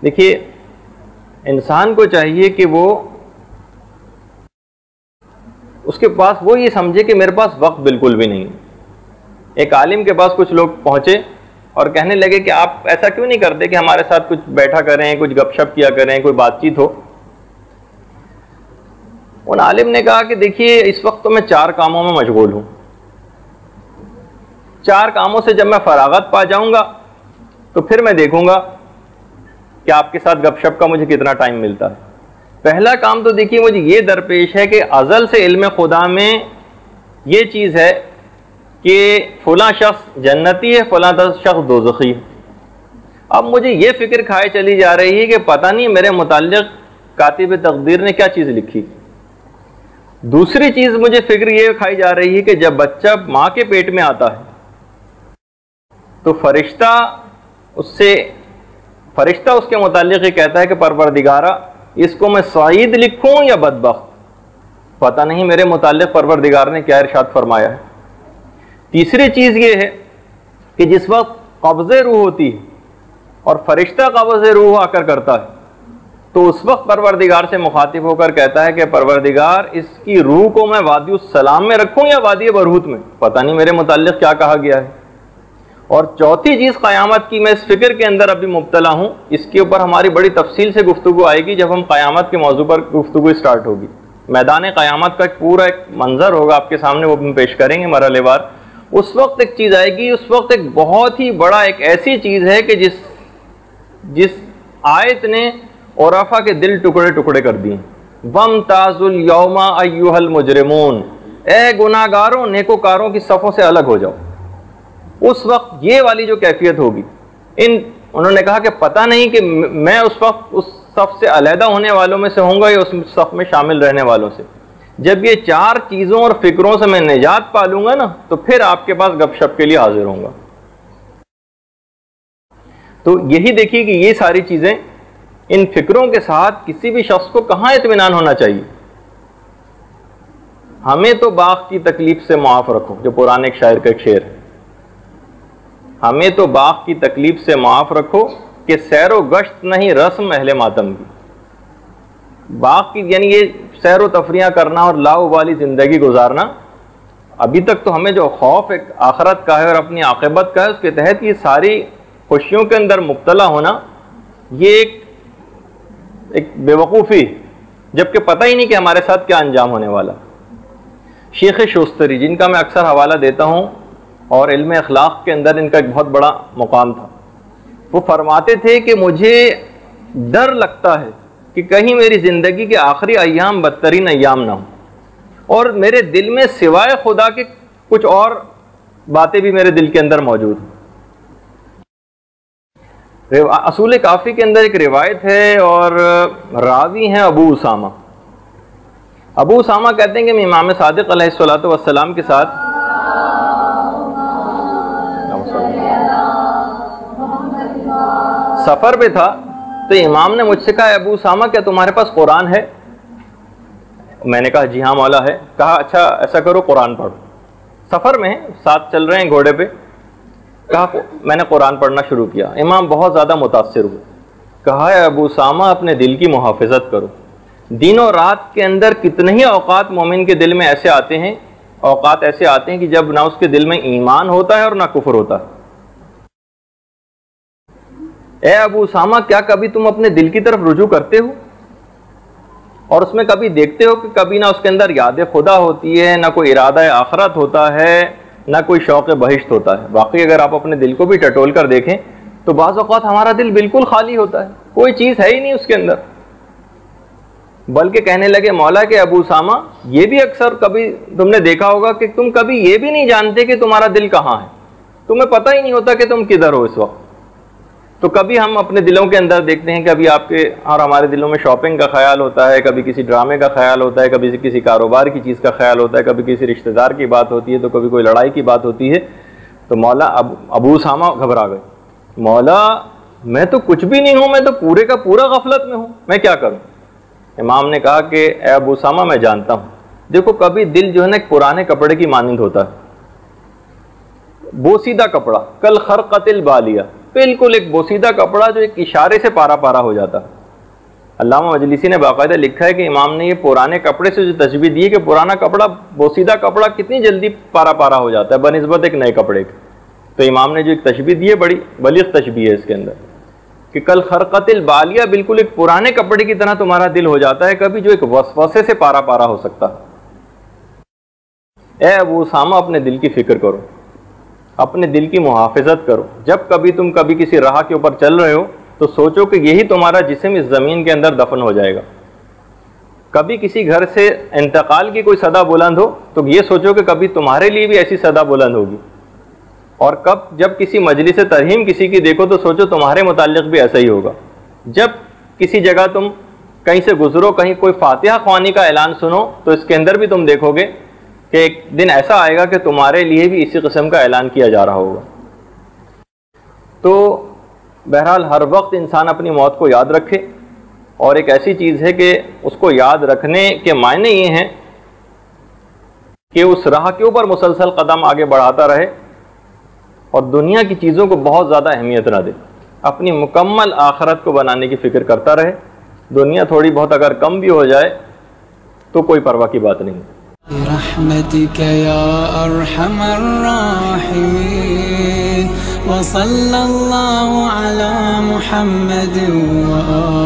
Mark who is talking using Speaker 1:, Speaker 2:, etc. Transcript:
Speaker 1: دیکھیے انسان کو چاہیے کہ وہ اس کے پاس وہ یہ سمجھے کہ میرے پاس وقت بالکل بھی نہیں. ایک عالم کے پاس کچھ لوگ پہنچے اور کہنے لگے کہ آپ ایسا کیوں نہیں کرتے کہ ہمارے ساتھ کچھ بیٹھا کریں, کچھ گپ شپ کیا کریں, کوئی بات چیت ہو. ان عالم نے کہا کہ دیکھیے اس وقت تو میں 4 کاموں میں مشغول ہوں, 4 کاموں سے جب میں فراغت پا جاؤں گا تو پھر میں دیکھوں گا کہ آپ کے ساتھ گپ شپ کا مجھے کتنا ٹائم ملتا ہے. پہلا کام تو دیکھیے مجھے یہ درپیش ہے کہ ازل سے علم خدا میں یہ چیز ہے کہ فلاں شخص جنتی ہے, فلاں شخص دوزخی ہے. اب مجھے یہ فکر کھائے چلی جا رہی ہے کہ پتہ نہیں میرے متعلق کاتب تقدیر نے کیا چیز لکھی. دوسری چیز مجھے فکر یہ کھائی جا رہی ہے کہ جب بچہ ماں کے پیٹ میں آتا ہے تو فرشتہ اس کے متعلق یہ کہتا ہے کہ پروردگارہ اس کو میں سعید لکھوں یا بدبخت. پتہ نہیں میرے متعلق پروردگار نے کیا ارشاد فرمایا ہے. تیسری چیز یہ ہے کہ جس وقت قبض روح ہوتی ہے اور فرشتہ قبض روح آ کر کرتا ہے تو اس وقت پروردگار سے مخاطب ہو کر کہتا ہے کہ پروردگار اس کی روح کو میں وادی السلام میں رکھوں یا وادی برہوت میں, پتہ نہیں میرے متعلق کیا کہا گیا ہے. اور چوتھی چیز قیامت کی, میں اس فکر کے اندر ابھی مبتلا ہوں, اس کے اوپر ہماری بڑی تفصیل سے گفتگو آئے گی جب ہم قیامت کے موضوع پر گفتگو اسٹارٹ ہوگی. میدان قیامت کا پورا ایک منظر ہوگا آپ کے سامنے, وہ ہم پیش کریں گے مرحلے وار. اس وقت ایک چیز آئے گی, اس وقت ایک بہت ہی بڑا ایک ایسی چیز ہے کہ جس آیت نے عرفا کے دل ٹکڑے ٹکڑے کر دیے. وَامْتَازُوا الْيَوْمَ أَيُّهَا الْمُجْرِمُونَ, اے گناہگاروں نیکوکاروں کی صفوں سے الگ ہو جاؤ. اس وقت یہ والی جو کیفیت ہوگی, انہوں نے کہا کہ پتہ نہیں کہ میں اس وقت اس صف سے علیحدہ ہونے والوں میں سے ہوں گا یا اس صف میں شامل رہنے والوں سے. جب یہ 4 چیزوں اور فکروں سے میں نجات پا لوں گا نا تو پھر آپ کے پاس گپ شپ کے لیے حاضر ہوں گا. تو یہی دیکھیے کہ یہ ساری چیزیں, ان فکروں کے ساتھ کسی بھی شخص کو کہاں اطمینان ہونا چاہیے. ہمیں تو باغ کی تکلیف سے معاف رکھو, جو پرانے ایک شاعر کا ایک شعر ہے, ہمیں تو باغ کی تکلیف سے معاف رکھو کہ سیر و گشت نہیں رسم اہل ماتم کی. باغ کی یعنی یہ سیر و تفریح کرنا اور لاؤبالی زندگی گزارنا, ابھی تک تو ہمیں جو خوف ایک آخرت کا ہے اور اپنی عاقبت کا ہے, اس کے تحت یہ ساری خوشیوں کے اندر مبتلا ہونا یہ ایک بے وقوفی, جبکہ پتہ ہی نہیں کہ ہمارے ساتھ کیا انجام ہونے والا. شیخ شوستری جن کا میں اکثر حوالہ دیتا ہوں اور علم اخلاق کے اندر ان کا ایک بہت بڑا مقام تھا, وہ فرماتے تھے کہ مجھے ڈر لگتا ہے کہ کہیں میری زندگی کے آخری ایام بدترین ایام نہ ہوں اور میرے دل میں سوائے خدا کے کچھ اور باتیں بھی میرے دل کے اندر موجود ہیں. اصول کافی کے اندر ایک روایت ہے اور راوی ہیں ابو اسامہ. ابو اسامہ کہتے ہیں کہ میں امام صادق علیہ الصلوۃ والسلام کے ساتھ سفر پہ تھا تو امام نے مجھ سے کہا ابو اسامہ کیا تمہارے پاس قرآن ہے؟ میں نے کہا جی ہاں مولا ہے. کہا اچھا ایسا کرو قرآن پڑھو. سفر میں ساتھ چل رہے ہیں گھوڑے پہ. کہا میں نے قرآن پڑھنا شروع کیا. امام بہت زیادہ متاثر ہوئے. کہا ہے ابو اسامہ اپنے دل کی محافظت کرو. دن و رات کے اندر کتنے ہی اوقات مومن کے دل میں ایسے آتے ہیں, اوقات ایسے آتے ہیں کہ جب نہ اس کے دل میں ایمان ہوتا ہے اور نہ کفر ہوتا ہے. اے ابو اسامہ کیا کبھی تم اپنے دل کی طرف رجوع کرتے ہو اور اس میں کبھی دیکھتے ہو کہ کبھی نہ اس کے اندر یاد خدا ہوتی ہے, نہ کوئی ارادہ آخرت ہوتا ہے, نہ کوئی شوق بہشت ہوتا ہے. واقعی اگر آپ اپنے دل کو بھی ٹٹول کر دیکھیں تو بعض اوقات ہمارا دل بالکل خالی ہوتا ہے, کوئی چیز ہے ہی نہیں اس کے اندر. بلکہ کہنے لگے مولا کہ ابو اسامہ یہ بھی اکثر کبھی تم نے دیکھا ہوگا کہ تم کبھی یہ بھی نہیں جانتے کہ تمہارا دل کہاں ہے, تمہیں پتہ ہی نہیں ہوتا کہ تم کدھر ہو اس وقت. تو کبھی ہم اپنے دلوں کے اندر دیکھتے ہیں کہ ابھی آپ کے اور ہمارے دلوں میں شاپنگ کا خیال ہوتا ہے, کبھی کسی ڈرامے کا خیال ہوتا ہے, کبھی کسی کاروبار کی چیز کا خیال ہوتا ہے, کبھی کسی رشتہ دار کی بات ہوتی ہے, تو کبھی کوئی لڑائی کی بات ہوتی ہے. تو مولا ابو اسامہ گھبرا گئے. مولا میں تو کچھ بھی نہیں ہوں, میں تو پورے کا پورا غفلت میں ہوں, میں کیا کروں؟ امام نے کہا کہ اے ابو اسامہ میں جانتا ہوں. دیکھو کبھی دل جو ہے نا ایک پرانے کپڑے کی مانند ہوتا ہے, بوسیدہ کپڑا, کل خرقت البالیہ, بالکل ایک بوسیدہ کپڑا جو ایک اشارے سے پارا پارا ہو جاتا. علامہ مجلسی نے باقاعدہ لکھا ہے کہ امام نے یہ پرانے کپڑے سے جو تشبیہ دی ہے کہ پرانا کپڑا بوسیدہ کپڑا کتنی جلدی پارا پارا ہو جاتا ہے بنسبت ایک نئے کپڑے کے. تو امام نے جو ایک تشبیہ دی ہے بڑی بلیغ تشبیہ ہے اس کے اندر کہ کل خرقت البالیہ، بالکل ایک پرانے کپڑے کی طرح تمہارا دل ہو جاتا ہے کبھی جو ایک وسوسے سے پارا پارا ہو سکتا. اے ابو اسامہ اپنے دل کی فکر کرو، اپنے دل کی محافظت کرو. جب کبھی تم کبھی کسی راہ کے اوپر چل رہے ہو تو سوچو کہ یہی تمہارا جسم اس زمین کے اندر دفن ہو جائے گا. کبھی کسی گھر سے انتقال کی کوئی صدا بلند ہو تو یہ سوچو کہ کبھی تمہارے لیے بھی ایسی صدا بلند ہوگی. اور جب کسی مجلس ترہیم کسی کی دیکھو تو سوچو تمہارے متعلق بھی ایسا ہی ہوگا. جب کسی جگہ تم کہیں سے گزرو، کہیں کوئی فاتحہ خوانی کا اعلان سنو تو اس کے اندر بھی تم دیکھو گے کہ ایک دن ایسا آئے گا کہ تمہارے لیے بھی اسی قسم کا اعلان کیا جا رہا ہوگا. تو بہرحال ہر وقت انسان اپنی موت کو یاد رکھے، اور ایک ایسی چیز ہے کہ اس کو یاد رکھنے کے معنی یہ ہیں کہ اس راہ کے اوپر مسلسل قدم آگے بڑھاتا رہے اور دنیا کی چیزوں کو بہت زیادہ اہمیت نہ دے، اپنی مکمل آخرت کو بنانے کی فکر کرتا رہے. دنیا تھوڑی بہت اگر کم بھی ہو جائے تو کوئی پرواہ کی بات نہیں.
Speaker 2: برحمتك يا ارحم الراحمين وصلى الله على محمد وآله